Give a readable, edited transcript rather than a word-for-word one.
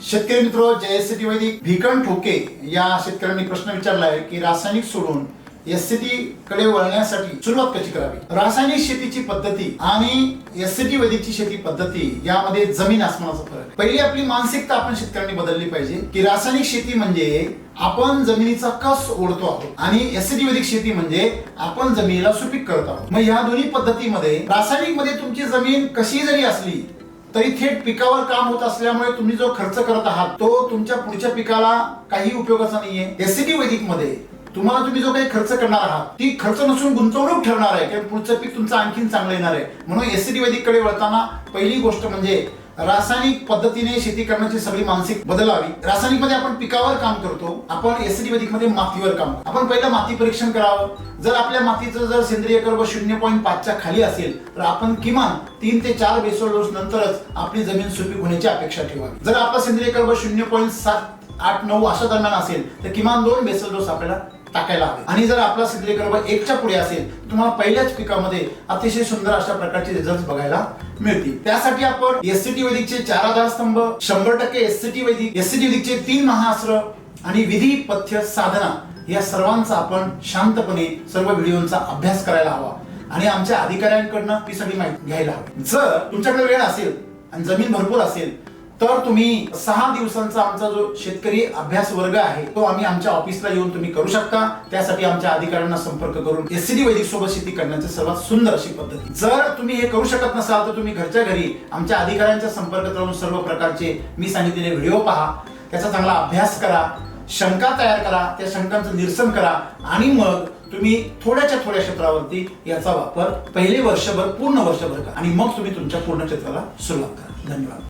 शेतकरी मित्र, जयसिटी वैदिक भिकन ठोके या शेतकऱ्यांनी प्रश्न विचारला आहे की रासायनिक सोडून एससीटी कडे वळण्यासाठी सुरुवात कशी करावी। रासायनिक शेतीची पद्धती आणि एससीटी वैदिकची शेती पद्धती यामध्ये जमीन आसमानाचा फरक। पहिली आपली मानसिकता आपण शेतकऱ्यांनी बदलली पाहिजे की रासायनिक शेती म्हणजे आपण जमिनीचा कस ओढतो आहोत आणि एससीटी वैदिक शेती म्हणजे आपण जमिनीला सुपीक करत आहोत। मग या दोन्ही पद्धतीमध्ये रासायनिक मध्ये तुमची जमीन कशी जरी असली तरी थेट पिकावर काम होत असल्यामुळे तुम्ही जो खर्च करत आहात तो तुमच्या पुढच्या पिकाला काही उपयोगाचा नाहीये। एससीटी वैदिक मध्ये तुम्हाला तुम्ही जो काही खर्च करणार आहात ती खर्च नसून गुंतवणूक ठरणार आहे कारण पुढचं पीक तुमचं आणखीन चांगलं येणार आहे। म्हणून एससीटी वैदिक कडे वळताना पहिली गोष्ट म्हणजे रासायनिक पद्धतीने शेती करण्याची सगळी मानसिक बदलावी। रासायनिक मध्ये आपण पिकावर काम करतो, आपण एससीटी वैदिक मध्ये मातीवर काम करतो। आपण पहिलं माती परीक्षण करावं। जर आपल्या मातीचं जर सेंद्रिय कर्ब 0.5 च्या खाली असेल तर आपण किमान 3 ते 4 बेसल डोस नंतरच आपली जमीन सुपीक होण्याची अपेक्षा ठेवावी। जर आपला सेंद्रिय कर्ब 0.7, 8, 9 अशा दरम्यान असेल तर किमान 2 बेसल डोस आपल्याला टाकायला हवे। आणि जर आपला सेंद्रिय कर्ब 1 च्या पुढे असेल तुम्हाला पहिल्याच पिकामध्ये अतिशय सुंदर अशा प्रकारचे रिझल्ट बघायला मिळतील। त्यासाठी आपण एससीटी वैदिकचे 4 आधारस्तंभ, 100% एससीटी वैदिकचे 3 महाअस्त्र आणि विधी, पथ्य, साधना या सर्वांचा आपण शांतपणे सर्व व्हिडिओंचा अभ्यास करायला हवा आणि आमच्या अधिकाऱ्यांकडून ती सगळी माहिती घ्यायला हवी। जर तुमच्याकडे वेळ असेल आणि जमीन भरपूर असेल तर तुम्ही 6 दिवसांचा आमचा जो शेतकरी अभ्यास वर्ग आहे तो आम्ही आमच्या ऑफिसला येऊन तुम्ही करू शकता। त्यासाठी आमच्या अधिकाऱ्यांना संपर्क करून एससीटी वैदिक सोबत शेती करण्याची सर्वात सुंदर अशी पद्धती। जर तुम्ही हे करू शकत नसाल तर तुम्ही घरच्या घरी आमच्या अधिकाऱ्यांच्या संपर्कात राहून सर्व प्रकारचे मी सांगितलेले व्हिडिओ पहा, त्याचा चांगला अभ्यास करा, शंका तयार करा, त्या शंकांचं निरसन करा आणि मग तुम्ही थोड्या क्षेत्रावरती याचा वापर पहिले वर्षभर, पूर्ण वर्षभर करा आणि मग तुम्ही तुमच्या पूर्ण क्षेत्राला सुरुवात करा। धन्यवाद।